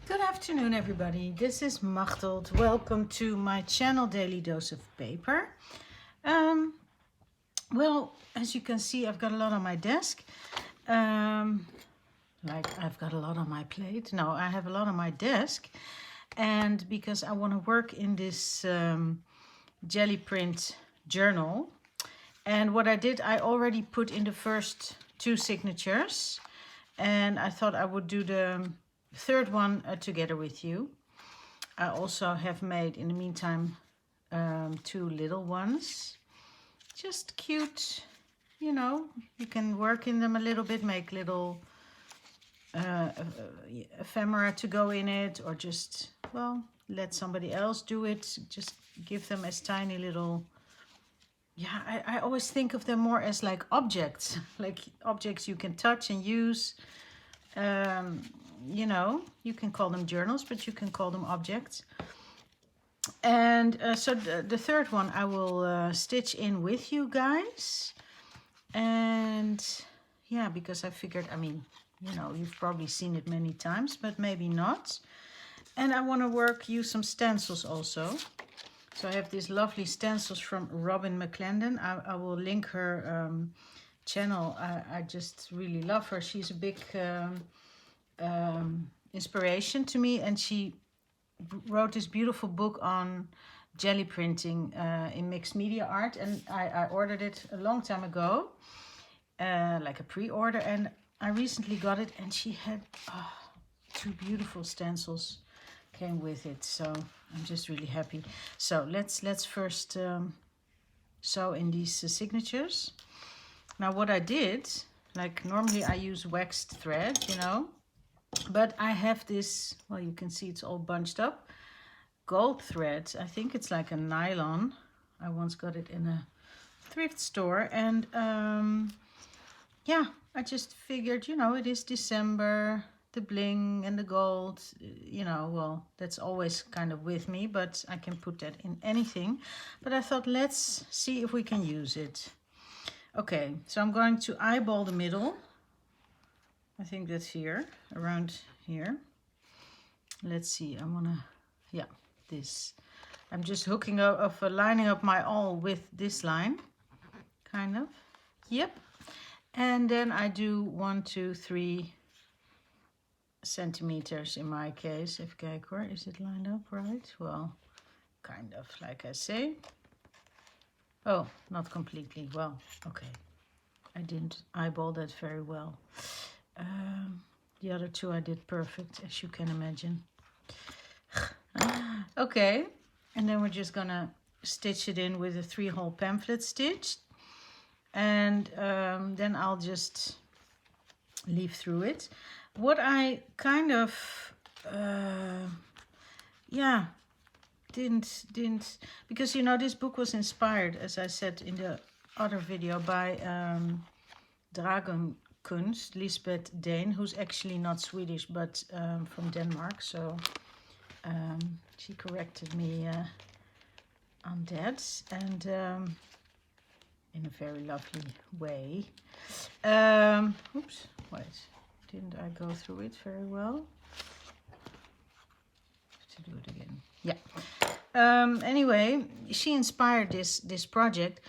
Good afternoon, everybody. This is Machteld. Welcome to my channel, Daily Dose of Paper. Well, as you can see, I've got a lot on my desk. Like I've got a lot on my plate. No, I have a lot on my desk. And because I want to work in this gelliprint journal. And what I did, I already put in the first two signatures. And I thought I would do the third one together with you. I also have made in the meantime two little ones, just cute, you know, you can work in them a little bit, make little ephemera to go in it, or just, well, let somebody else do it, just give them as tiny little, yeah, I always think of them more as like objects you can touch and use. You know, you can call them journals, but you can call them objects. And so the third one I will stitch in with you guys. And yeah, because I figured, I mean, you know, you've probably seen it many times, but maybe not. And I want to use some stencils also. So I have these lovely stencils from Robin McClendon. I will link her channel. I just really love her. She's a big inspiration to me, and she wrote this beautiful book on jelly printing in mixed media art, and I ordered it a long time ago, like a pre-order, and I recently got it, and she had two beautiful stencils came with it, so I'm just really happy. So let's first sew in these signatures. Now what I did, like normally I use waxed thread, you know, but I have this, well, you can see it's all bunched up, gold thread. I think it's like a nylon. I once got it in a thrift store, and yeah, I just figured, you know, it is December, the bling and the gold, you know, well, that's always kind of with me, but I can put that in anything. But I thought, let's see if we can use it. Okay, so I'm going to eyeball the middle. I think that's here, around here. Let's see, I wanna, yeah, this. I'm just hooking up, lining up my awl with this line, kind of. Yep. And then I do 1, 2, 3 centimeters in my case. Even kijken hoor, is it lined up right? Well, kind of, like I say. Oh, not completely. Well, okay. I didn't eyeball that very well. The other two I did perfect, as you can imagine. Okay, and then we're just gonna stitch it in with a 3-hole pamphlet stitch, and then I'll just leave through it. What I kind of yeah, didn't because, you know, this book was inspired, as I said in the other video, by Dragonkunst, Lisbeth Dane, who's actually not Swedish, but from Denmark. So she corrected me on that, and in a very lovely way. Oops, wait, didn't I go through it very well? Have to do it again. Yeah. Anyway, she inspired this project.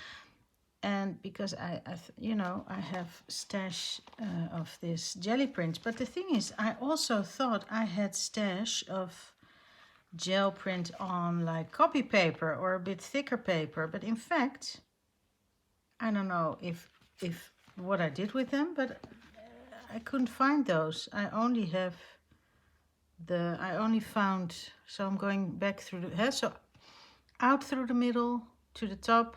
And because I you know, I have stash of this jelly print. But the thing is, I also thought I had stash of gel print on like copy paper or a bit thicker paper. But in fact, I don't know if what I did with them, but I couldn't find those. I only found, so I'm going back through the, so out through the middle to the top,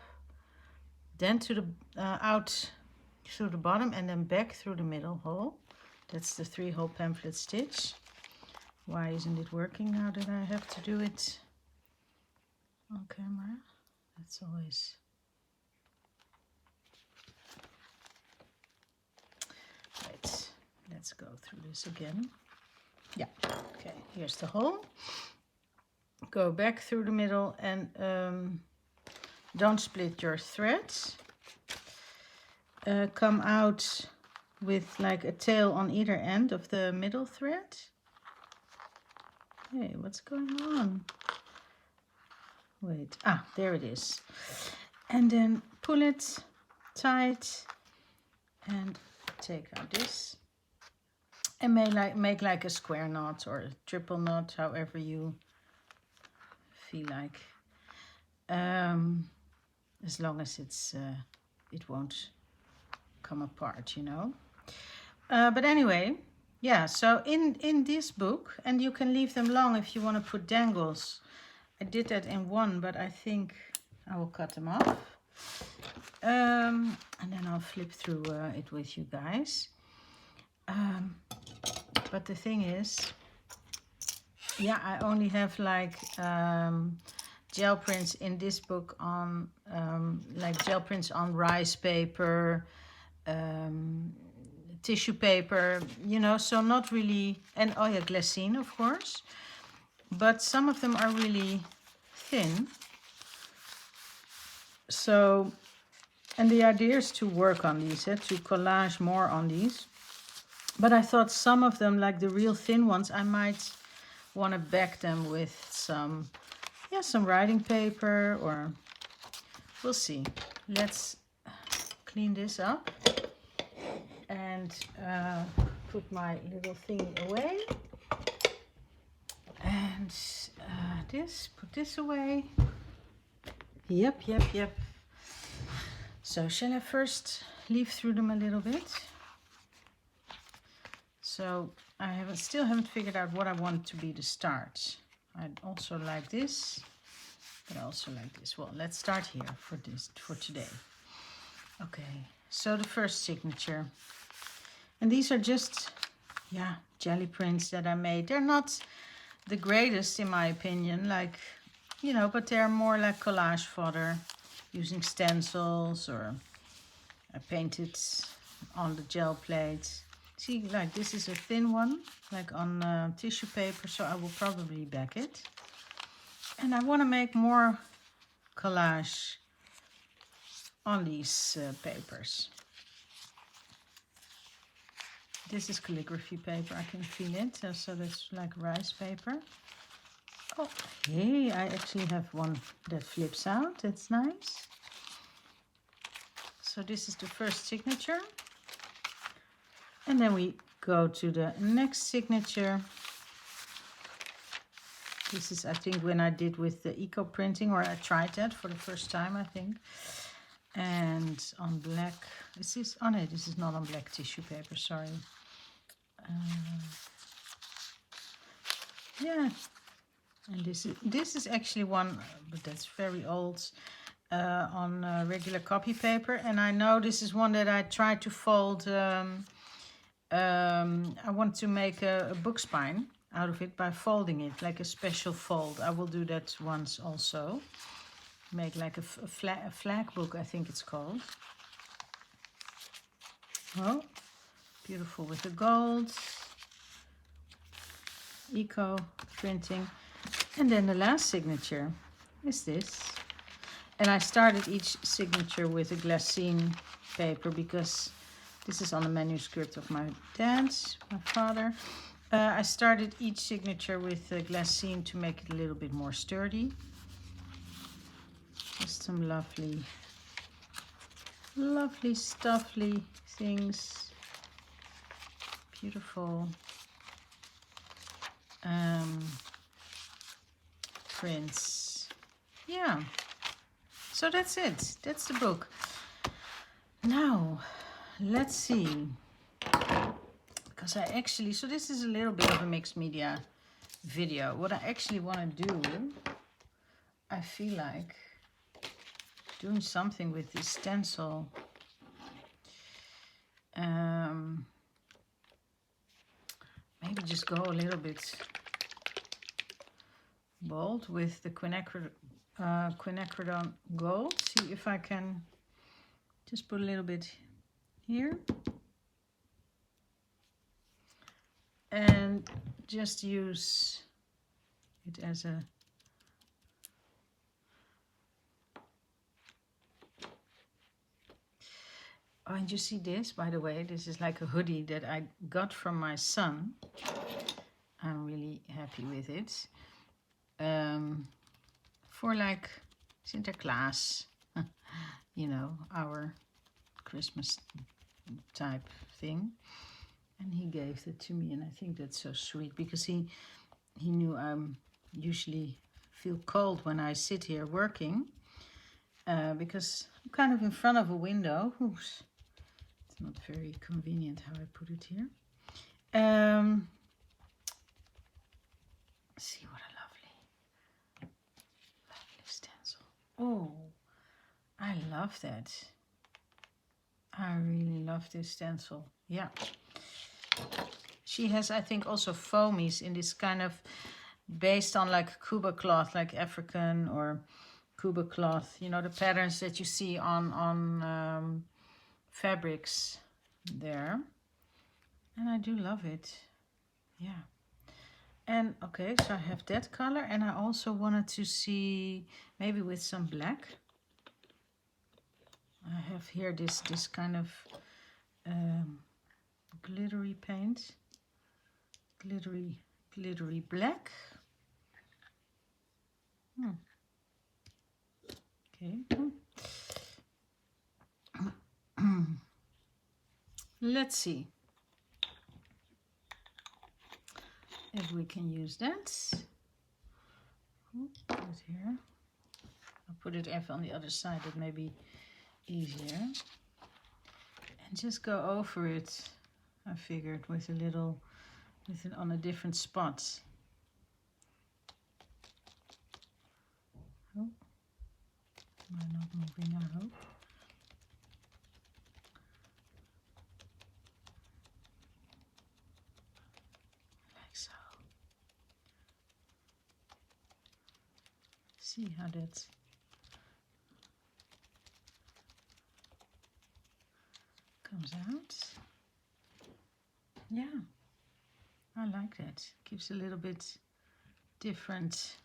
then to the out through the bottom, and then back through the middle hole. That's the 3-hole pamphlet stitch. Why isn't it working now that I have to do it on camera? That's always... Right, let's go through this again. Yeah, okay, here's the hole. Go back through the middle, and don't split your threads. Come out with like a tail on either end of the middle thread. Hey, what's going on? Wait, there it is. And then pull it tight and take out this. And make like a square knot or a triple knot, however you feel like. As long as it won't come apart, you know. But anyway, yeah, so in this book, and you can leave them long if you want to put dangles. I did that in one, but I think I will cut them off. And then I'll flip through it with you guys. But the thing is, yeah, I only have like gel prints in this book on like gel prints on rice paper, tissue paper, you know, so not really, and oh yeah, glassine of course, but some of them are really thin. So, and the idea is to work on these, to collage more on these. But I thought some of them, like the real thin ones, I might want to back them with some, yeah, some writing paper, or we'll see. Let's clean this up and put my little thing away. And put this away. Yep. So shall I first leaf through them a little bit? So I still haven't figured out what I want to be the start. I'd also like this, but I also like this. Well, let's start here for today. Okay, so the first signature. And these are just, yeah, jelly prints that I made. They're not the greatest in my opinion, like, you know, but they're more like collage fodder, using stencils, or I painted on the gel plate. See, like this is a thin one, like on tissue paper, so I will probably back it. And I want to make more collage on these papers. This is calligraphy paper, I can feel it, so that's like rice paper. Oh, hey, I actually have one that flips out, that's nice. So this is the first signature. And then we go to the next signature. This is, I think, when I did with the eco printing, or I tried that for the first time, I think. And on black, is this, oh no, this is not on black tissue paper, sorry. Yeah, and this is actually one, but that's very old, on regular copy paper. And I know this is one that I tried to fold. I want to make a book spine out of it by folding it, like a special fold. I will do that once also. Make like a flag book, I think it's called. Oh, beautiful with the gold. Eco printing. And then the last signature is this. And I started each signature with a glassine paper because this is on the manuscript of my dad, my father. I started each signature with glassine to make it a little bit more sturdy. Just some lovely, stuffy things. Beautiful prints. Yeah. So that's it. That's the book. Now, let's see. Because I actually, so this is a little bit of a mixed media video. What I actually want to do, I feel like doing something with this stencil. Maybe just go a little bit bold with the quinacridone gold. See if I can just put a little bit here. And just use it as a oh, and you see this, by the way, this is like a hoodie that I got from my son. I'm really happy happy with it. For like Sinterklaas, you know, our Christmas type thing. And he gave that to me, and I think that's so sweet because he knew I'm usually feel cold when I sit here working because I'm kind of in front of a window. Oops. It's not very convenient how I put it here. See what a lovely stencil. Oh, I love that. I really love this stencil. Yeah. She has, I think, also foamies in this kind of, based on like Kuba cloth, like African or Kuba cloth. You know, the patterns that you see on fabrics there. And I do love it. Yeah. And okay, so I have that color, and I also wanted to see maybe with some black. I have here this kind of glittery paint, glittery black. Okay. Let's see if we can use that. Put it here. I'll put it even on the other side. That may be easier. And just go over it. I figured with it on a different spot. Oh, am I not moving? I hope. Like so. See how that comes out. Yeah, I like that. Gives a little bit different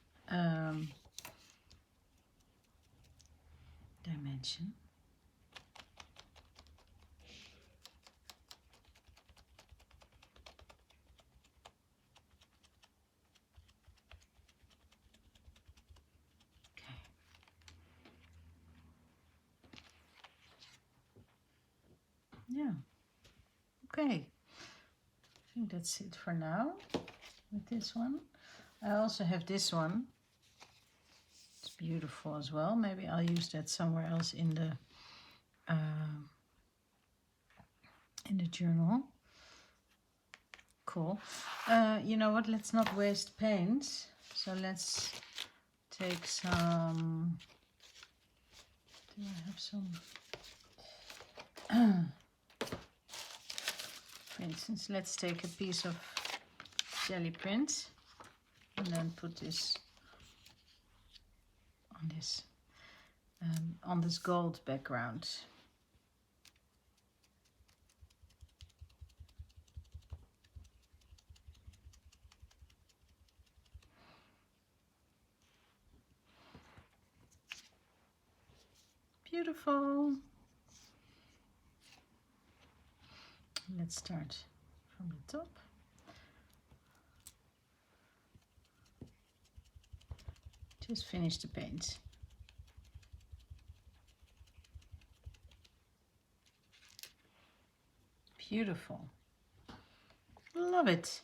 dimension. Okay. Yeah. Okay. I think that's it for now with this one. I also have this one. It's beautiful as well. Maybe I'll use that somewhere else in the journal. Cool. You know what? Let's not waste paint. So let's take some. Do I have some? For instance, let's take a piece of gelliprint and then put this on this gold background. Beautiful. Let's start from the top. Just finish the paint. Beautiful. Love it.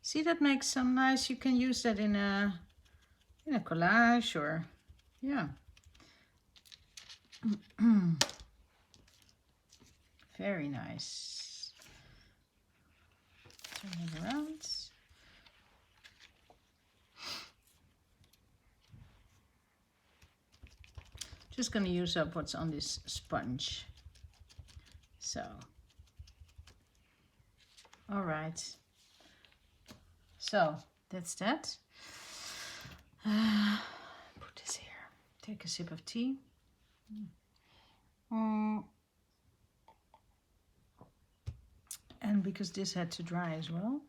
See, that makes some nice, you can use that in a collage or, yeah. Very nice. Turn it around. Just going to use up what's on this sponge. So, all right. So that's that. Put this here. Take a sip of tea. And because this had to dry as well,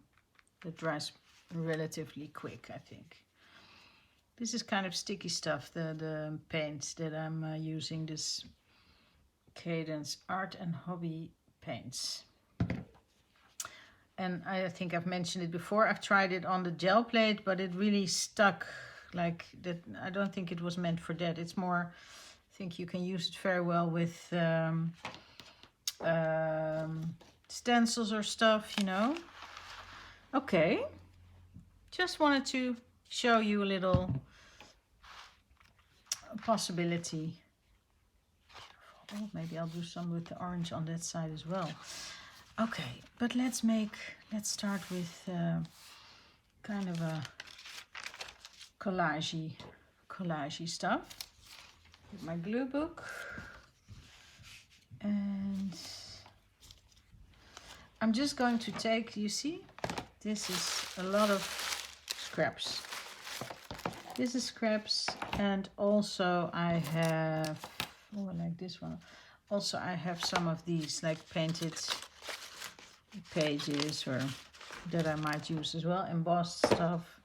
it dries relatively quick, I think. This is kind of sticky stuff, the paints that I'm using, this Cadence Art and Hobby paints. And I think I've mentioned it before. I've tried it on the gel plate, but it really stuck like that. I don't think it was meant for that. It's more, I think you can use it very well with stencils or stuff, you know. Okay, just wanted to show you a little possibility. Oh, maybe I'll do some with the orange on that side as well. Okay, but let's start with kind of a collagey stuff. With my glue book. And I'm just going to take, you see, this is a lot of scraps. This is scraps, and also I have, oh, I like this one. Also I have some of these like painted pages, or that I might use as well, embossed stuff.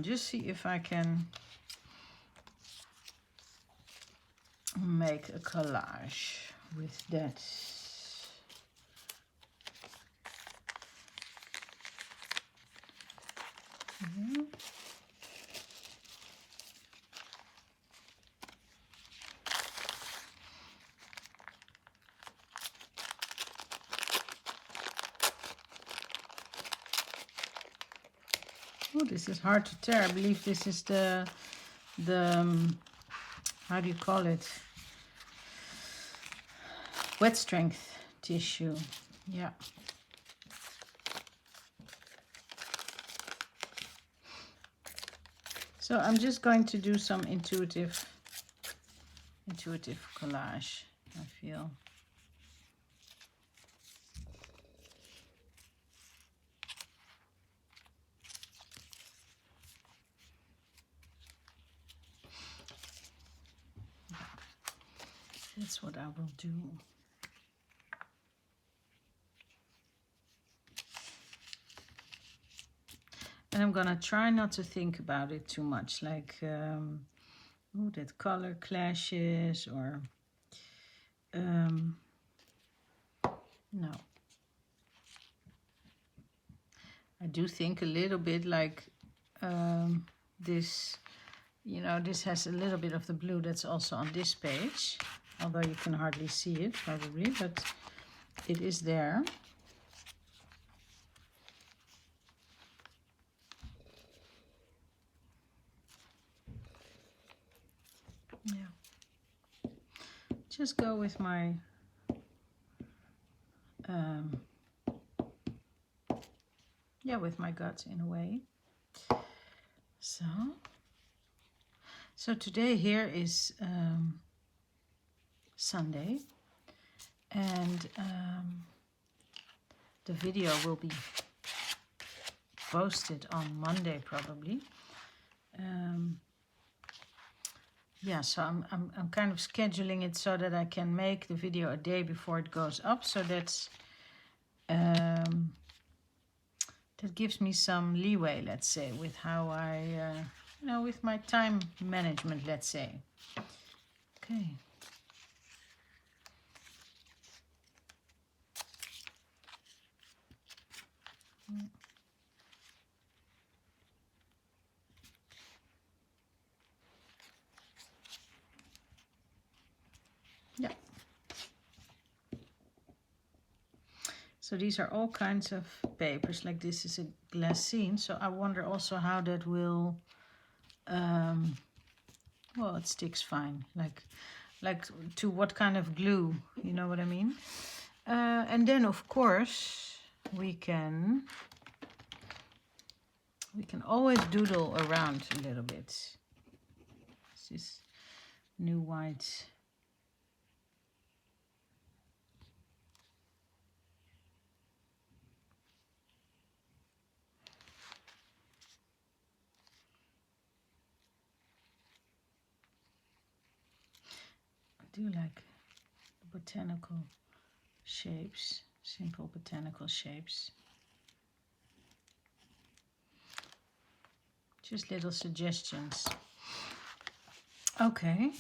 Just see if I can make a collage with that. Yeah. Oh, this is hard to tear. I believe this is the how do you call it? Wet strength tissue. Yeah. So I'm just going to do some intuitive collage, I feel. That's what I will do. And I'm gonna try not to think about it too much, like oh, that color clashes, or no. I do think a little bit like this, you know, this has a little bit of the blue that's also on this page, although you can hardly see it probably, but it is there. Yeah. Just go with my yeah, with my gut in a way. So today here is Sunday, and the video will be posted on Monday probably. Yeah, so I'm kind of scheduling it so that I can make the video a day before it goes up, so that's that gives me some leeway, let's say, with how I, you know, with my time management, let's say. Okay. Yeah. So these are all kinds of papers, like this is a glassine, so I wonder also how that will, well, it sticks fine, like to what kind of glue, you know what I mean? And then of course we can always doodle around a little bit. This is new white. I do like botanical shapes, simple botanical shapes. Just little suggestions. Okay.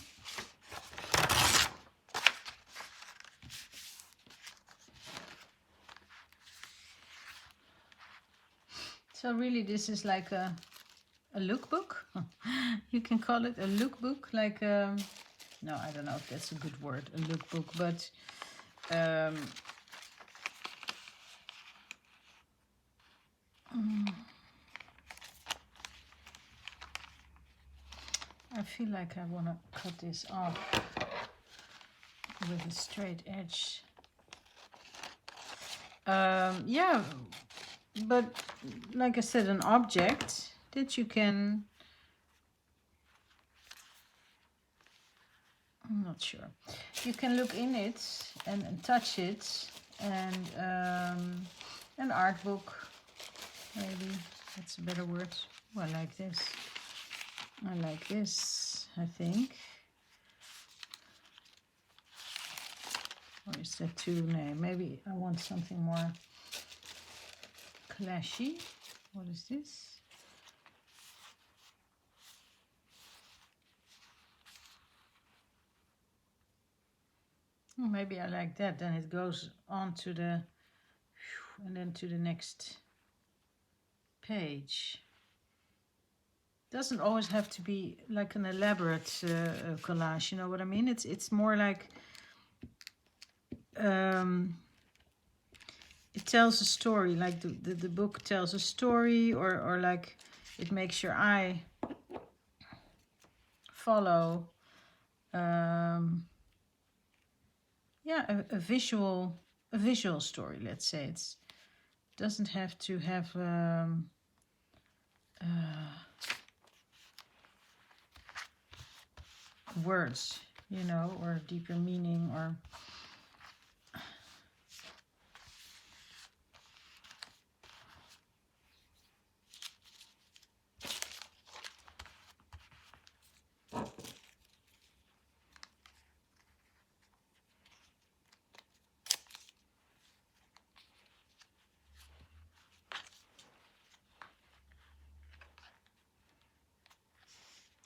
So really this is like a lookbook. You can call it a lookbook, like no, I don't know if that's a good word, a lookbook, but I feel like I want to cut this off with a straight edge. Yeah, but like I said, an object that you can, I'm not sure, you can look in it and touch it, and an art book, maybe that's a better word. Oh, I like this. I like this, I think. Or is that too, no, maybe I want something more clashy. What is this? Oh, maybe I like that. Then it goes on to the, and then to the next page. Doesn't always have to be like an elaborate collage, you know what I mean? It's more like it tells a story, like the book tells a story, or like it makes your eye follow yeah, a visual story, let's say. It doesn't have to have words, you know, or deeper meaning, or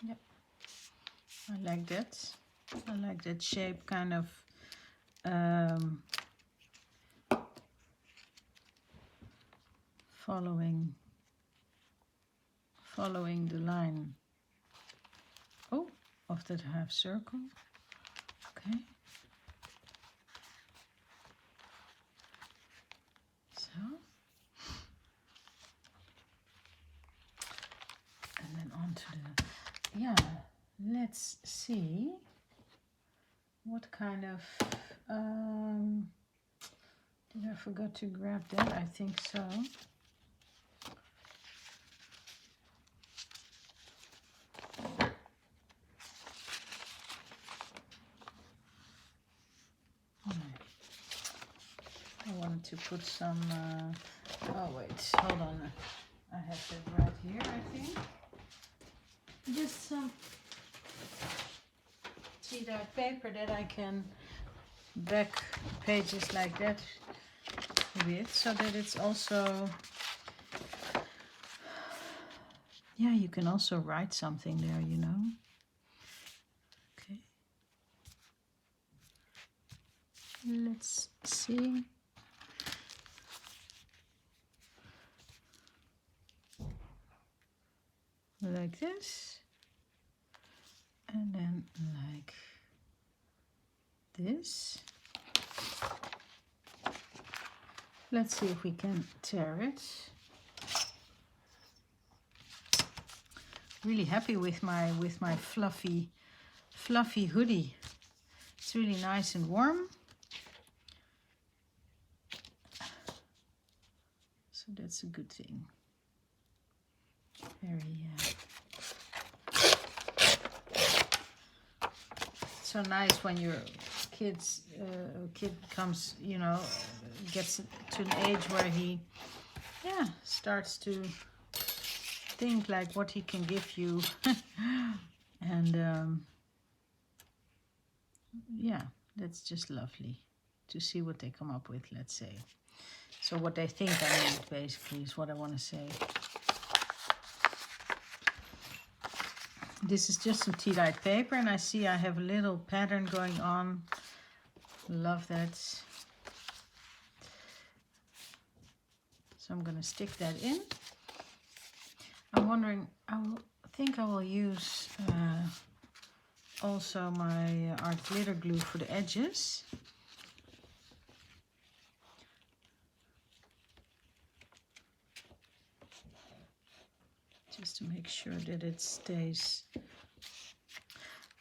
yep. I like that. I like that shape, kind of following the line, oh, of that half circle. Okay. So. And then on to the, yeah, let's see what kind of, did I forget to grab that? I think so. I wanted to put some, oh wait, hold on. I have that right here, I think. Just some tea-dyed paper that I can back pages like that with, so that it's also, yeah, you can also write something there, you know. Okay. Let's see. Like this. And then like this. Let's see if we can tear it. Really happy with my fluffy hoodie. It's really nice and warm. So that's a good thing. Very so nice when your kid comes, you know, gets to an age where he, yeah, starts to think like what he can give you. And yeah, that's just lovely to see what they come up with, let's say. So what they think I need, basically, is what I want to say. This is just some tea-dyed paper, and I see I have a little pattern going on. Love that. So I'm going to stick that in. wondering, think I will use also my art glitter glue for the edges. Just to make sure that it stays.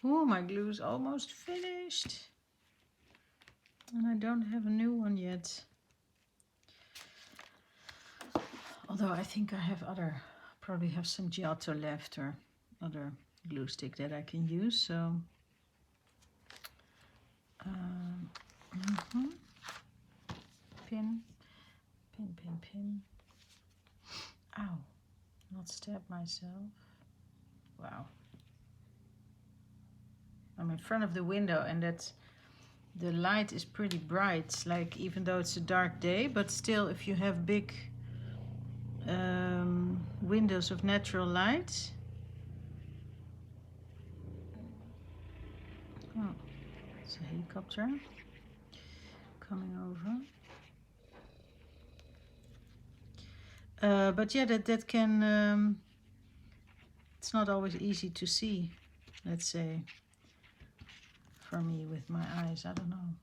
Oh, my glue is almost finished. And I don't have a new one yet. Although I think I have probably have some Giotto left or other glue stick that I can use. So, pin. Ow, not stab myself. Wow. I'm in front of the window and the light is pretty bright, like even though it's a dark day, but still if you have big windows of natural light. Oh, it's a helicopter coming over. But yeah, that can, it's not always easy to see, let's say, for me with my eyes, I don't know.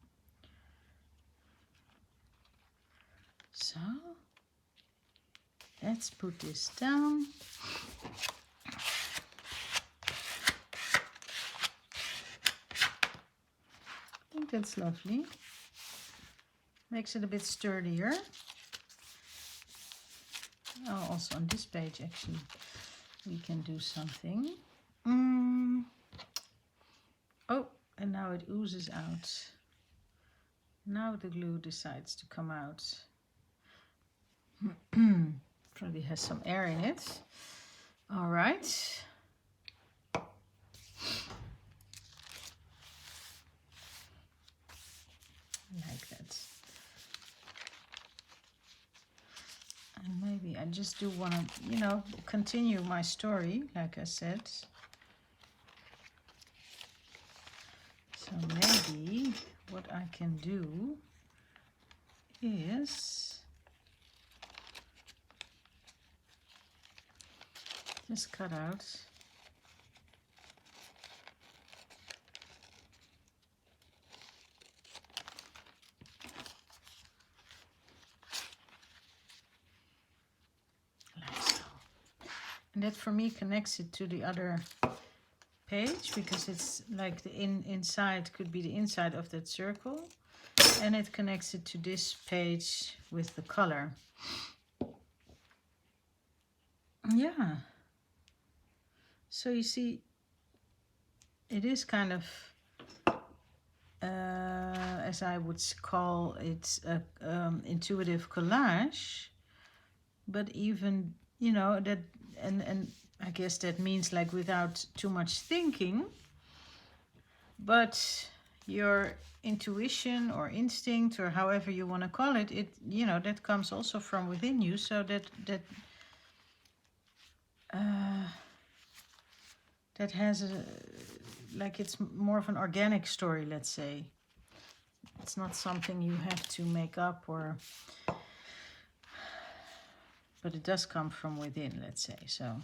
So, let's put this down. I think that's lovely. Makes it a bit sturdier. Oh, also on this page actually we can do something. Oh, and now it oozes out. Now the glue decides to come out. Probably has some air in it. All right. Like that. And maybe I just do want to, continue my story, like I said. So maybe what I can do is just cut out like so. And that for me connects it to the other page, because it's like the inside could be the inside of that circle, and it connects it to this page with the color. Yeah, so you see it is kind of as I would call it a intuitive collage, but even that, and I guess that means like without too much thinking, but your intuition or instinct or however you want to call it, that comes also from within you, so that has like it's more of an organic story, let's say. It's not something you have to make up but it does come from within, let's say. So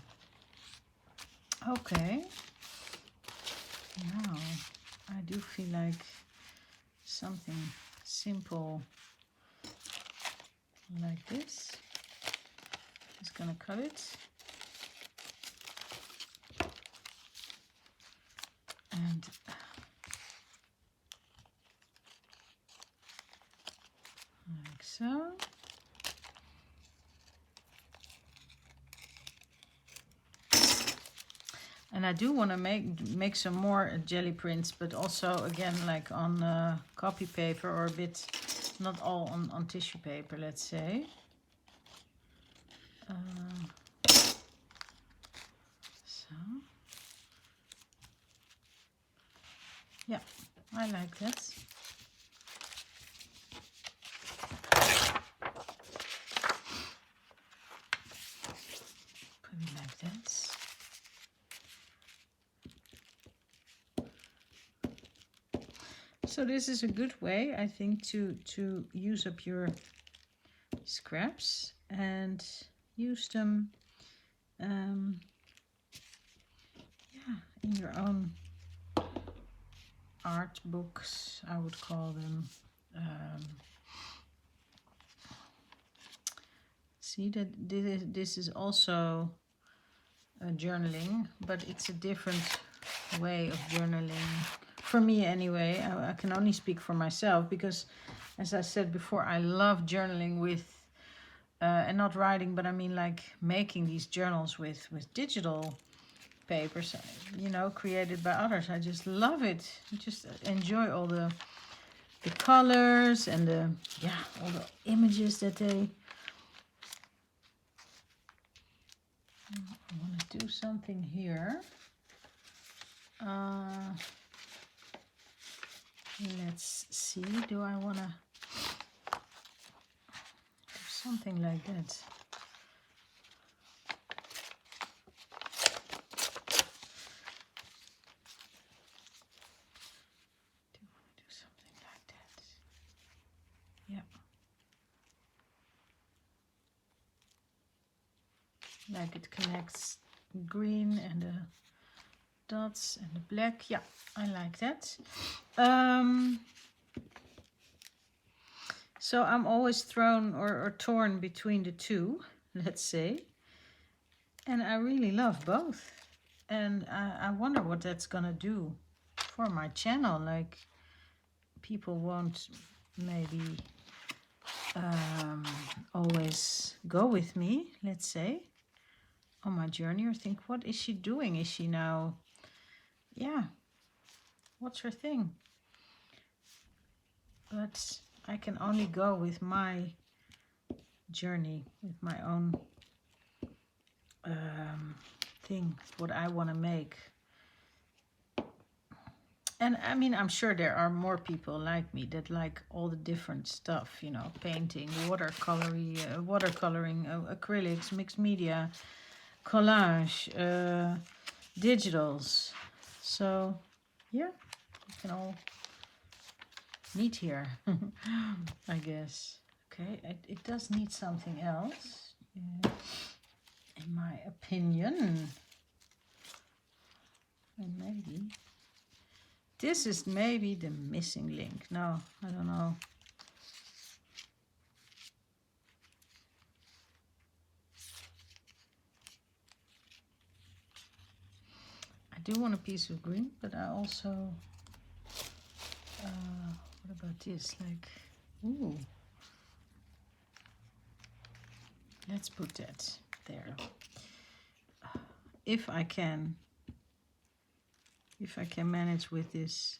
okay, now I do feel like something simple like this. Just gonna cut it. And like so. And I do want to make some more jelly prints, but also again like on copy paper, or a bit, not all on tissue paper, let's say. So yeah, I like that. Put it like that. So this is a good way, I think, to use up your scraps and use them Yeah, in your own art books, I would call them. See that this is also journaling, but it's a different way of journaling for me anyway. I can only speak for myself because, as I said before, I love journaling with and not writing, but I mean like making these journals with digital papers, you know, created by others. I just love it. I just enjoy all the colors and the all the images that they. I want to do something here. Let's see. Do I want to do something like that? Like it connects green and the dots and the black. Yeah, I like that. So I'm always thrown or torn between the two, let's say. And I really love both. And I wonder what that's gonna do for my channel. Like, people won't maybe always go with me, let's say, on my journey, or think, what is she doing? Is she now, what's her thing? But I can only go with my journey, with my own thing, what I want to make. And I mean, I'm sure there are more people like me that like all the different stuff, you know, painting, watercoloring, acrylics, mixed media, collage, digitals. So yeah, we can all meet here, I guess. Okay, it does need something else, in my opinion. And maybe this is maybe the missing link. No, I don't know. I do want a piece of green, but I also, what about this? Like, ooh. Let's put that there. If I can manage with this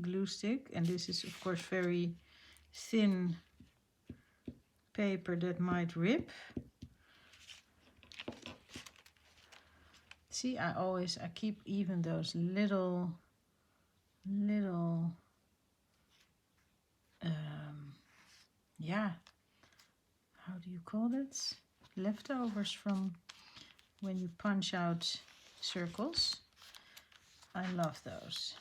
glue stick, and this is of course very thin paper that might rip. See, I keep even those little how do you call it? Leftovers from when you punch out circles. I love those.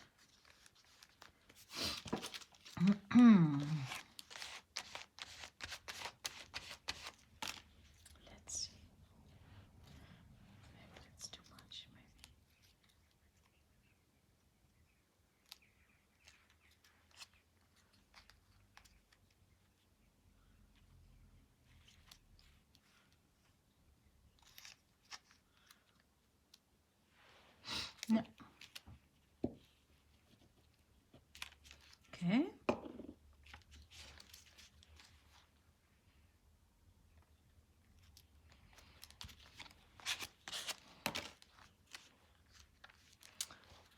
Let's see. Maybe that's too much, maybe. No. Okay.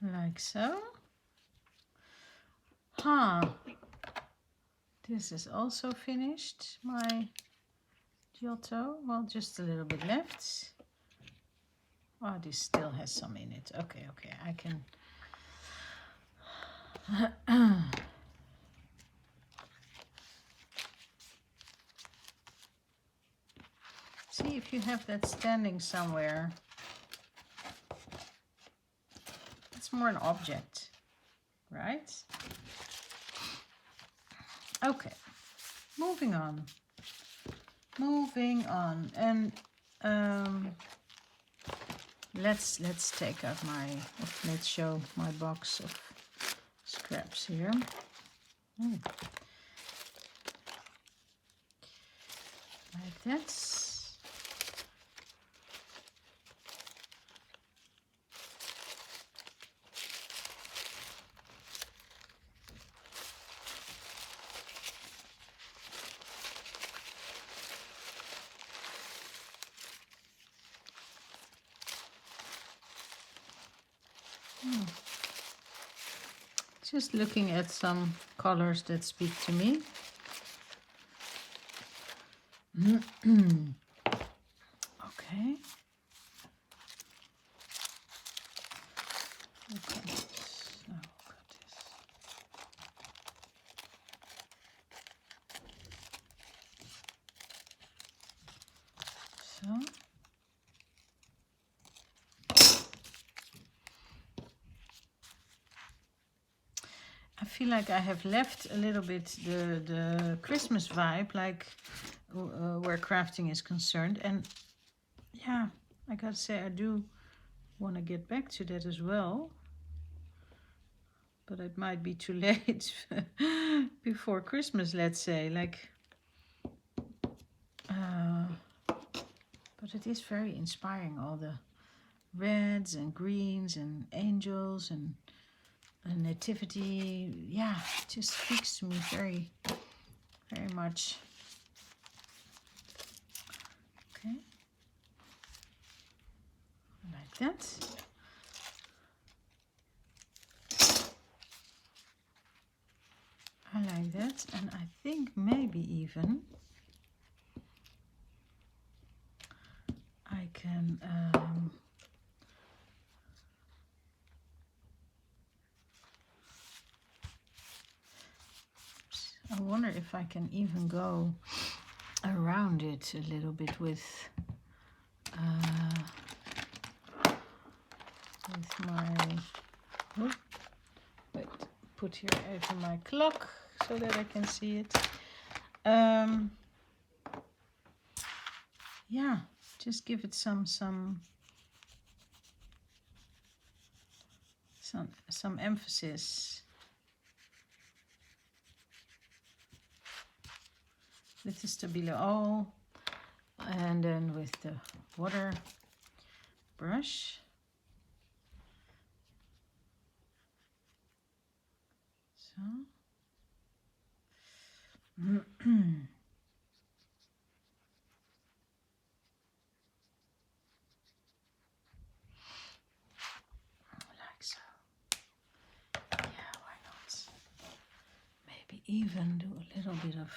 Like so. This is also finished, my Giotto. Well, just a little bit left. Oh, this still has some in it. Okay, I can. See if you have that standing somewhere. It's more an object, right? Okay, moving on. And let's take out let's show my box of scraps here. Like that. Just looking at some colors that speak to me. Okay. Look at this. Oh, look at this. So. I feel like I have left a little bit the Christmas vibe, like where crafting is concerned. And yeah, I gotta say, I do want to get back to that as well. But it might be too late before Christmas, let's say. But it is very inspiring, all the reds and greens and angels and nativity. Yeah, it just speaks to me very, very much. Okay, like that. I like that, and I think maybe even I can I wonder if I can even go around it a little bit with my, wait, put here over my clock so that I can see it. Yeah, just give it some emphasis. With the Stabilo and then with the water brush. So. Like so. Yeah, why not? Maybe even do a little bit of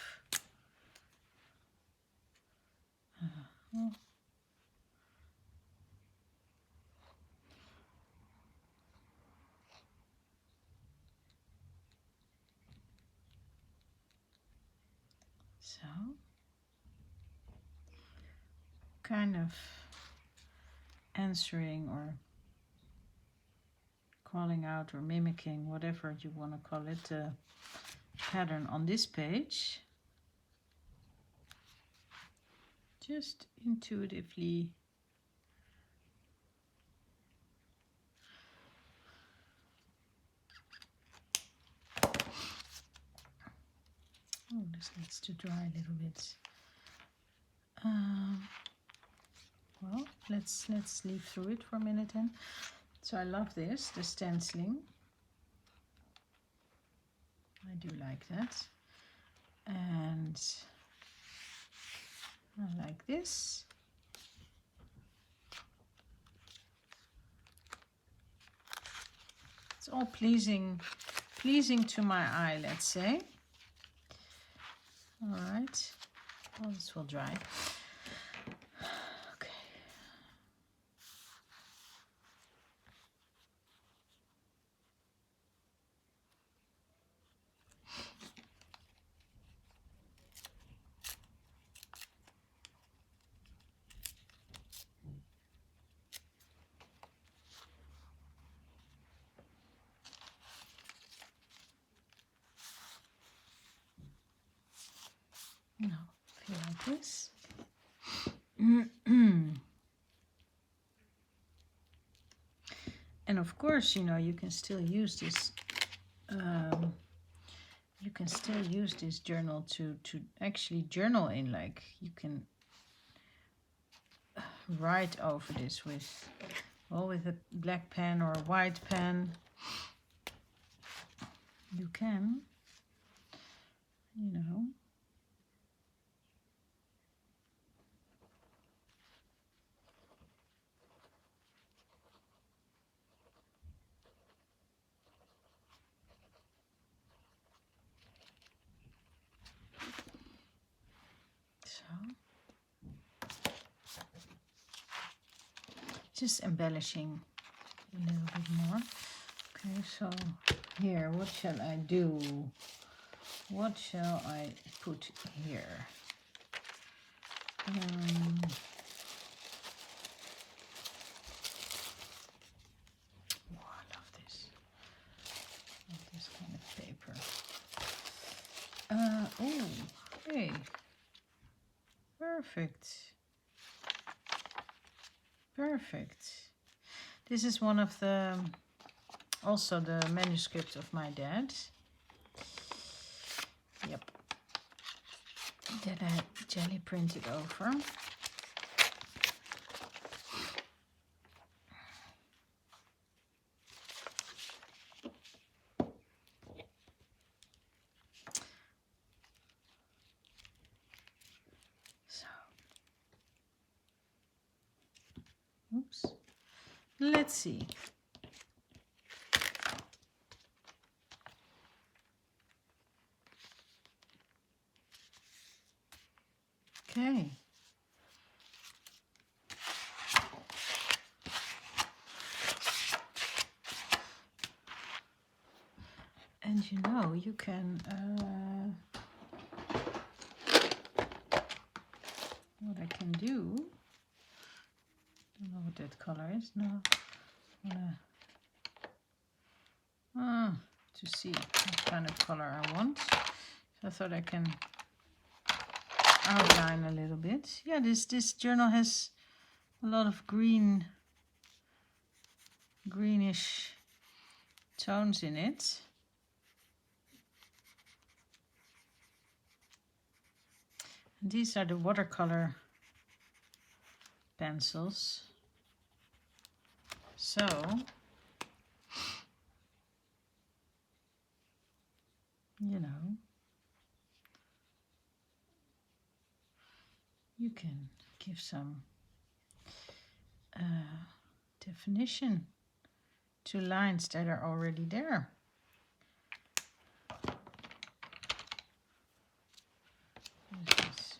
so, kind of answering or calling out or mimicking, whatever you want to call it, the pattern on this page. Just intuitively. Oh, this needs to dry a little bit. Well, let's leaf through it for a minute then. So I love this, the stenciling. I do like that. And I like this. It's all pleasing to my eye, let's say. All right. Well, this will dry. Okay. Now, feel like this. And of course, you know, you can still use this. You can still use this journal to actually journal in. Like you can write over this with, well, with a black pen or a white pen. You can, you know. Just embellishing a little bit more. Okay, so here, what shall I do? What shall I put here? Oh, I love this. I love this kind of paper. Oh, hey. Perfect. Perfect. This is one of the, also the manuscript of my dad. Yep. That I jelly printed over. So, oops. Let's see. Okay. And you know, you can, what I can do, don't know what that color is now, to see what kind of color I want. So I thought I can outline a little bit. Yeah, this journal has a lot of greenish tones in it. And these are the watercolor pencils. So you know, you can give some definition to lines that are already there.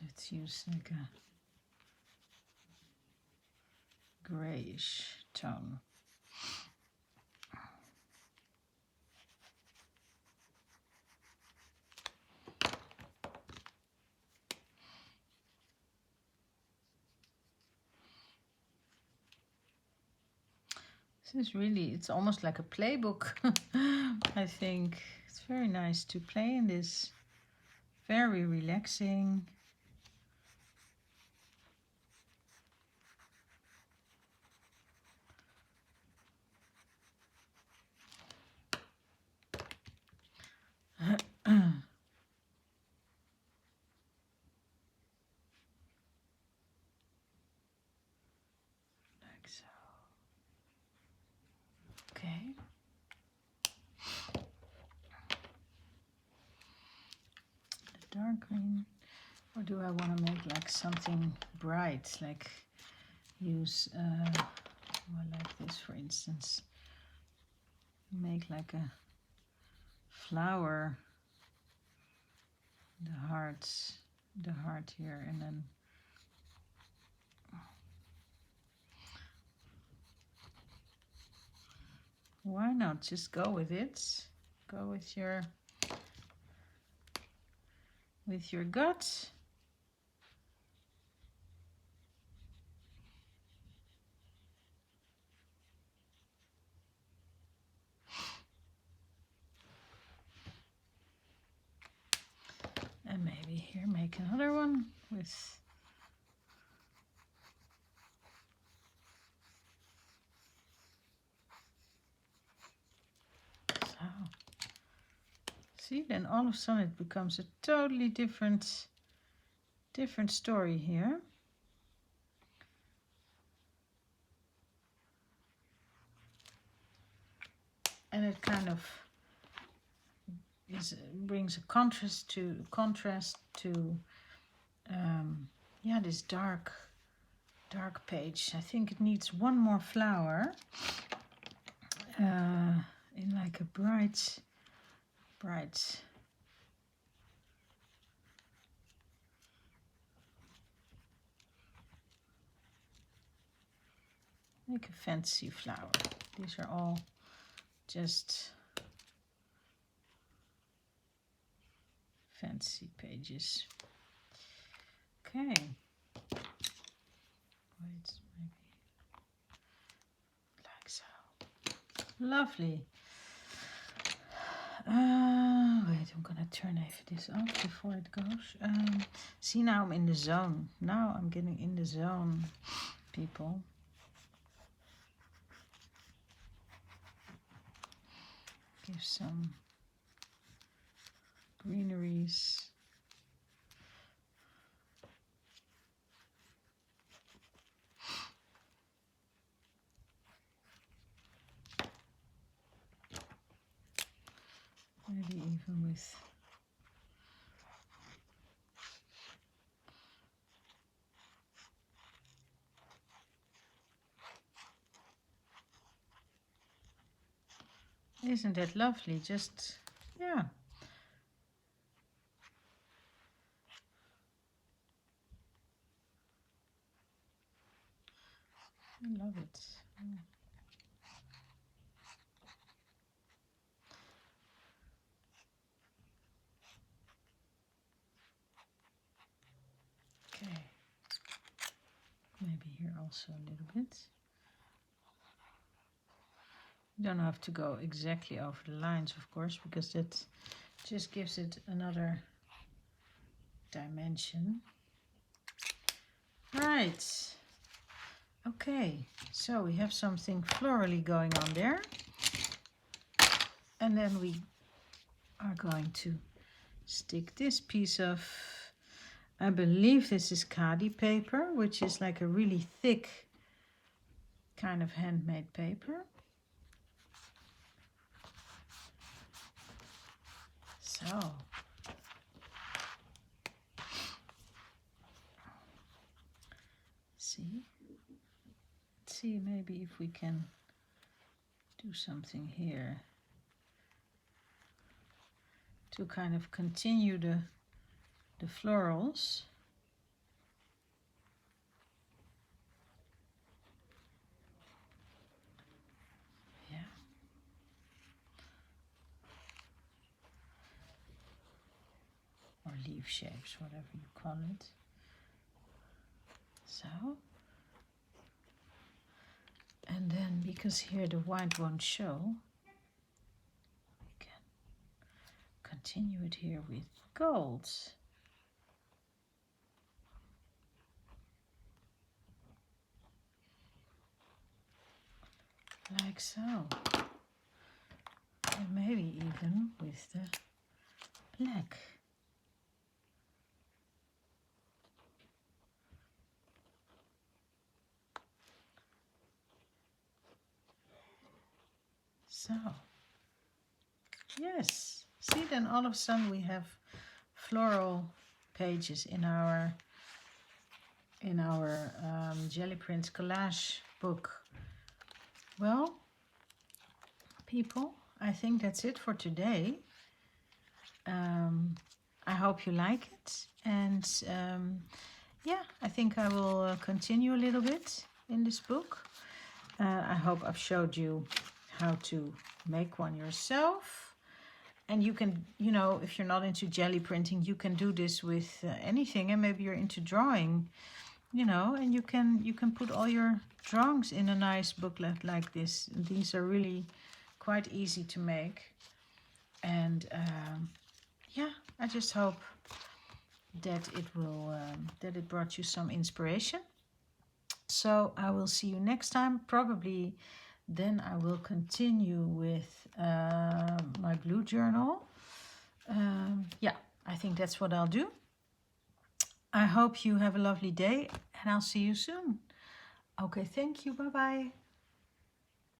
Let's use like a grayish tone. This is really, it's almost like a playbook. I think it's very nice to play in this. Very relaxing. Like so. Okay. The dark green. Or do I want to make like something bright? Like use, well, like this for instance. Make like a flower. The heart here, and then why not just go with it? Go with your gut. And maybe here make another one with See, then all of a sudden it becomes a totally different story here. And it kind of brings a contrast to yeah, this dark page. I think it needs one more flower in like a bright like a fancy flower. These are all just fancy pages. Okay. Wait, maybe like so. Lovely. Wait, I'm gonna turn this off before it goes. See, now I'm in the zone. Now I'm getting in the zone, people. Give some greeneries. Maybe even with isn't that lovely? Just, yeah. I love it. Okay. Maybe here also a little bit. You don't have to go exactly over the lines, of course, because that just gives it another dimension. Right. Okay, so we have something florally going on there. And then we are going to stick this piece of, I believe this is khadi paper, which is like a really thick kind of handmade paper. So, let's see maybe if we can do something here to kind of continue the florals. Yeah. Or leaf shapes, whatever you call it. So. And then, because here the white won't show, we can continue it here with gold. Like so. And maybe even with the black. So, yes, see, then all of a sudden we have floral pages in our gelliprint collage book. Well, people, I think that's it for today. I hope you like it, and yeah, I think I will continue a little bit in this book. I hope I've showed you how to make one yourself, and you can, you know, if you're not into jelly printing, you can do this with anything, and maybe you're into drawing, you know, and you can put all your drawings in a nice booklet like this. These are really quite easy to make, and yeah, I just hope that it will that it brought you some inspiration. So I will see you next time. Probably then I will continue with my blue journal. yeah, I think that's what I'll do. I hope you have a lovely day and I'll see you soon. Okay, thank you. Bye-bye.